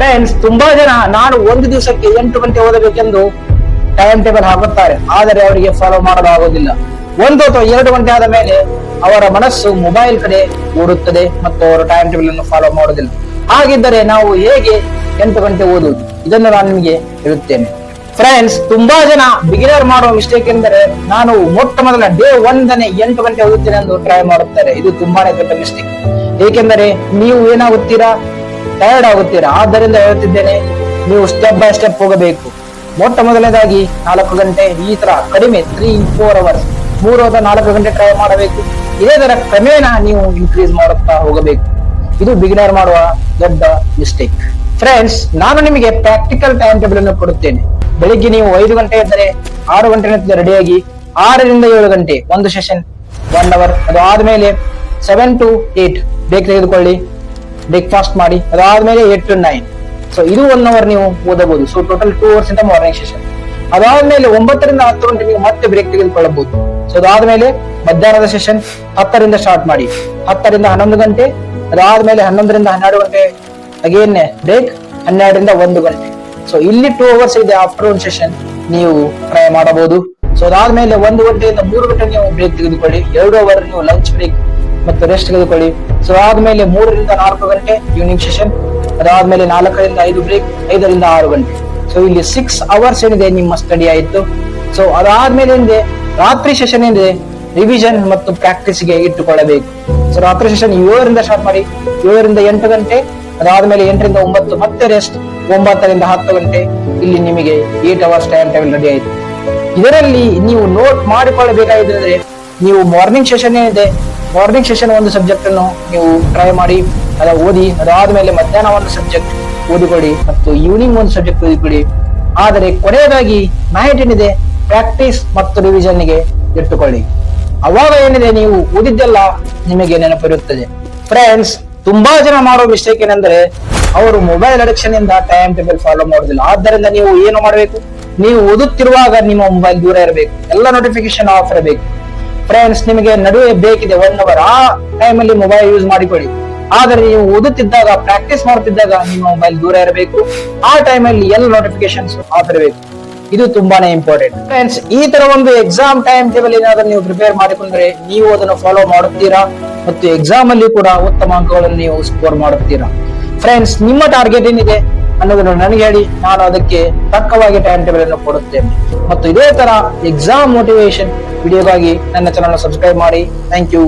Friends, ತುಂಬಾ ಜನ ನಾನು ಒಂದು ದಿವಸಕ್ಕೆ 8 ಗಂಟೆ ಓದಬೇಕೆಂದು ಟೈಮ್ ಟೇಬಲ್ ಹಾಕುತ್ತಾರೆ, ಆದರೆ ಅವರಿಗೆ ಫಾಲೋ ಮಾಡಲು ಆಗೋದಿಲ್ಲ. 1 ಅಥವಾ 2 ಗಂಟೆ ಆದ ಮೇಲೆ ಅವರ ಮನಸ್ಸು ಮೊಬೈಲ್ ಕಡೆ ಓಡುತ್ತದೆ ಮತ್ತು ಅವರು ಟೈಮ್ ಟೇಬಲ್ ಅನ್ನು ಫಾಲೋ ಮಾಡೋದಿಲ್ಲ. ಹಾಗಿದ್ದರೆ ನಾವು ಹೇಗೆ 8 ಗಂಟೆ ಓದುವುದು? ಇದನ್ನು ನಾನು ನಿಮಗೆ ಹೇಳುತ್ತೇನೆ. ಫ್ರೆಂಡ್ಸ್, ತುಂಬಾ ಜನ ಬಿಗಿನರ್ ಮಾಡುವ ಮಿಸ್ಟೇಕ್ ಎಂದರೆ ನಾನು ಮೊಟ್ಟ ಮೊದಲ ಡೇ 1 8 ಗಂಟೆ ಓದುತ್ತೇನೆ ಎಂದು ಟ್ರೈ ಮಾಡುತ್ತಾರೆ. ಇದು ತುಂಬಾನೇ ದೊಡ್ಡ ಮಿಸ್ಟೇಕ್. ಏಕೆಂದರೆ ನೀವು ಏನಾಗುತ್ತೀರಾ, ಟಯರ್ಡ್ ಆಗುತ್ತೀರಾ. ಆದ್ದರಿಂದ ಹೇಳುತ್ತಿದ್ದೇನೆ, ನೀವು ಸ್ಟೆಪ್ ಬೈ ಸ್ಟೆಪ್ ಹೋಗಬೇಕು. ಮೊಟ್ಟ ಮೊದಲನೇದಾಗಿ 4 ಗಂಟೆ, ಈ ತರ ಕಡಿಮೆ 3-4 ಅವರ್ಸ್ 3 ಅಥವಾ 4 ಗಂಟೆ ಟ್ರೈ ಮಾಡಬೇಕು. ಇದೇ ತರ ಕ್ರಮೇಣ ನೀವು ಇನ್ಕ್ರೀಸ್ ಮಾಡುತ್ತಾ ಹೋಗಬೇಕು. ಇದು ಬಿಗಿನರ್ ಮಾಡುವ ದೊಡ್ಡ ಮಿಸ್ಟೇಕ್. ಫ್ರೆಂಡ್ಸ್, ನಾನು ನಿಮಗೆ ಪ್ರಾಕ್ಟಿಕಲ್ ಟೈಮ್ ಟೇಬಲ್ ಅನ್ನು ಕೊಡುತ್ತೇನೆ. ಬೆಳಿಗ್ಗೆ ನೀವು 5 ಗಂಟೆ ಇದ್ದರೆ 6 ಗಂಟೆ ರೆಡಿಯಾಗಿ 6 ರಿಂದ 7 ಗಂಟೆ ಒಂದು ಸೆಷನ್ 1 ಅವರ್. ಅದು ಆದ್ಮೇಲೆ 7 to 8 ಬ್ರೇಕ್ ತೆಗೆದುಕೊಳ್ಳಿ, ಬ್ರೇಕ್ಫಾಸ್ಟ್ ಮಾಡಿ. ಅದಾದ್ಮೇಲೆ 8 to 9. ಸೊ ಇದು 1 ಅವರ್ ನೀವು ಓದಬಹುದು. ಸೊ ಟೋಟಲ್ 2 ಅವರ್ಸ್ ಇಂದ ಮಾರ್ನಿಂಗ್ ಸೆಷನ್. ಅದಾದ್ಮೇಲೆ 9 ರಿಂದ 10 ಗಂಟೆ ನೀವು ಮತ್ತೆ ಬ್ರೇಕ್ ತೆಗೆದುಕೊಳ್ಳಬಹುದು. ಸೊ ಅದಾದ್ಮೇಲೆ ಮಧ್ಯಾಹ್ನದ ಸೆಷನ್ 10 ರಿಂದ ಸ್ಟಾರ್ಟ್ ಮಾಡಿ, 10 ರಿಂದ 11 ಗಂಟೆ. ಅದಾದ್ಮೇಲೆ 11 ರಿಂದ 12 ಗಂಟೆ ಅಗೇನ್ ಬ್ರೇಕ್, 12 ರಿಂದ 1 ಗಂಟೆ. ಸೊ ಇಲ್ಲಿ 2 ಅವರ್ಸ್ ಇದೆ ಆಫ್ಟರ್ನೂನ್ ಸೆಷನ್, ನೀವು ಟ್ರೈ ಮಾಡಬಹುದು. ಸೊ ಅದಾದ್ಮೇಲೆ 1 ಗಂಟೆಯಿಂದ 3 ಗಂಟೆ ನೀವು ಬ್ರೇಕ್ ತೆಗೆದುಕೊಳ್ಳಿ, 2 ಅವರ್ ನೀವು ಲಂಚ್ ಬ್ರೇಕ್ ಮತ್ತು ರೆಸ್ಟ್ ತೆಗೆದುಕೊಳ್ಳಿ. ಸೊ ಆದ್ಮೇಲೆ 3 ರಿಂದ 4 ಗಂಟೆ ಈವ್ನಿಂಗ್ ಸೆಷನ್. ಅದಾದ್ಮೇಲೆ 4 ರಿಂದ 5 ಬ್ರೇಕ್, 5 ರಿಂದ 6 ಗಂಟೆ. ಸೊ ಇಲ್ಲಿ 6 ಅವರ್ಸ್ ಏನಿದೆ ನಿಮ್ಮ ಸ್ಟಡಿ ಆಯ್ತು. ಸೊ ಅದಾದ್ಮೇಲೆ ಏನಿದೆ ರಾತ್ರಿ ಸೆಷನ್ ಏನಿದೆ ರಿವಿಷನ್ ಮತ್ತು ಪ್ರಾಕ್ಟೀಸ್ ಗೆ ಇಟ್ಟುಕೊಳ್ಳಬೇಕು. ಸೊ ರಾತ್ರಿ ಸೆಷನ್ 7 ರಿಂದ ಸ್ಟಾರ್ಟ್ ಮಾಡಿ, 7 ರಿಂದ 8 ಗಂಟೆ. ಅದಾದ್ಮೇಲೆ 8 ರಿಂದ 9 ಮತ್ತೆ ರೆಸ್ಟ್, 9 ರಿಂದ 10 ಗಂಟೆ. ಇಲ್ಲಿ ನಿಮಗೆ 8 ಅವರ್ಸ್ ಟೈಮ್ ಟೇಬಲ್ ರೆಡಿ ಆಯ್ತು. ಇದರಲ್ಲಿ ನೀವು ನೋಟ್ ಮಾಡಿಕೊಳ್ಳಬೇಕಾಗಿದ್ರೆ ನೀವು ಮಾರ್ನಿಂಗ್ ಸೆಷನ್ ಏನಿದೆ, ಮಾರ್ನಿಂಗ್ ಸೆಷನ್ ಒಂದು ಸಬ್ಜೆಕ್ಟ್ ಅನ್ನು ನೀವು ಟ್ರೈ ಮಾಡಿ, ಅದ ಓದಿ. ಅದಾದ್ಮೇಲೆ ಮಧ್ಯಾಹ್ನ ಒಂದು ಸಬ್ಜೆಕ್ಟ್ ಓದಿಕೊಳ್ಳಿ ಮತ್ತು ಈವ್ನಿಂಗ್ ಒಂದು ಸಬ್ಜೆಕ್ಟ್ ಓದಿಕೊಳ್ಳಿ. ಆದರೆ ಕೊನೆಯದಾಗಿ ನೈಟ್ ಏನಿದೆ ಪ್ರಾಕ್ಟೀಸ್ ಮತ್ತು ರಿವಿಷನ್ ಗೆ ಇಟ್ಟುಕೊಳ್ಳಿ. ಅವಾಗ ಏನಿದೆ ನೀವು ಓದಿದ್ದೆಲ್ಲ ನಿಮಗೆ ನೆನಪಿರುತ್ತದೆ. ಫ್ರೆಂಡ್ಸ್, ತುಂಬಾ ಜನ ಮಾಡೋ ಮಿಸ್ಟೇಕ್ ಏನೆಂದರೆ ಅವರು ಮೊಬೈಲ್ ಅಡಿಕ್ಷನ್ ಇಂದ ಟೈಮ್ ಟೇಬಲ್ ಫಾಲೋ ಮಾಡೋದಿಲ್ಲ. ಆದ್ದರಿಂದ ನೀವು ಏನು ಮಾಡಬೇಕು, ನೀವು ಓದುತ್ತಿರುವಾಗ ನಿಮ್ಮ ಮೊಬೈಲ್ ದೂರ ಇರಬೇಕು, ಎಲ್ಲ ನೋಟಿಫಿಕೇಶನ್ ಆಫ್ ಇರಬೇಕು. ಫ್ರೆಂಡ್ಸ್, ನಿಮಗೆ ನಡುವೆ ಬೇಕಿದೆ 1 ಅವರ್, ಆ ಟೈಮ್ ಅಲ್ಲಿ ಮೊಬೈಲ್ ಯೂಸ್ ಮಾಡಿಕೊಳ್ಳಿ. ಆದರೆ ನೀವು ಓದುತ್ತಿದ್ದಾಗ, ಪ್ರಾಕ್ಟೀಸ್ ಮಾಡುತ್ತಿದ್ದಾಗ ನಿಮ್ಮ ಮೊಬೈಲ್ ದೂರ ಇರಬೇಕು. ಆ ಟೈಮ್ ಅಲ್ಲಿ ಎಲ್ಲ ನೋಟಿಫಿಕೇಶನ್ಸ್ ಆಫ್ ಇರಬೇಕು. ಇದು ತುಂಬಾನೇ ಇಂಪಾರ್ಟೆಂಟ್. ಫ್ರೆಂಡ್ಸ್, ಈ ತರ ಒಂದು ಎಕ್ಸಾಮ್ ಟೈಮ್ ಟೇಬಲ್ ಏನಾದ್ರೂ ನೀವು ಪ್ರಿಪೇರ್ ಮಾಡಿಕೊಂಡ್ರೆ ನೀವು ಅದನ್ನು ಫಾಲೋ ಮಾಡುತ್ತೀರಾ ಮತ್ತು ಎಕ್ಸಾಮ್ ಅಲ್ಲಿ ಕೂಡ ಉತ್ತಮ ಅಂಕಗಳನ್ನು ನೀವು ಸ್ಕೋರ್ ಮಾಡುತ್ತೀರಾ. ಫ್ರೆಂಡ್ಸ್, ನಿಮ್ಮ ಟಾರ್ಗೆಟ್ ಏನಿದೆ ಅನ್ನೋದನ್ನು ನನಗೆ ಹೇಳಿ, ನಾನು ಅದಕ್ಕೆ ತಕ್ಕವಾಗಿ ಟೈಮ್ ಟೇಬಲ್ ಅನ್ನು ಕೊಡುತ್ತೇನೆ. ಮತ್ತು ಇದೇ ತರ ಎಕ್ಸಾಮ್ ಮೋಟಿವೇಶನ್ ವಿಡಿಯೋಗಾಗಿ ನನ್ನ ಚಾನಲ್ ಸಬ್ಸ್ಕ್ರೈಬ್ ಮಾಡಿ. Thank you.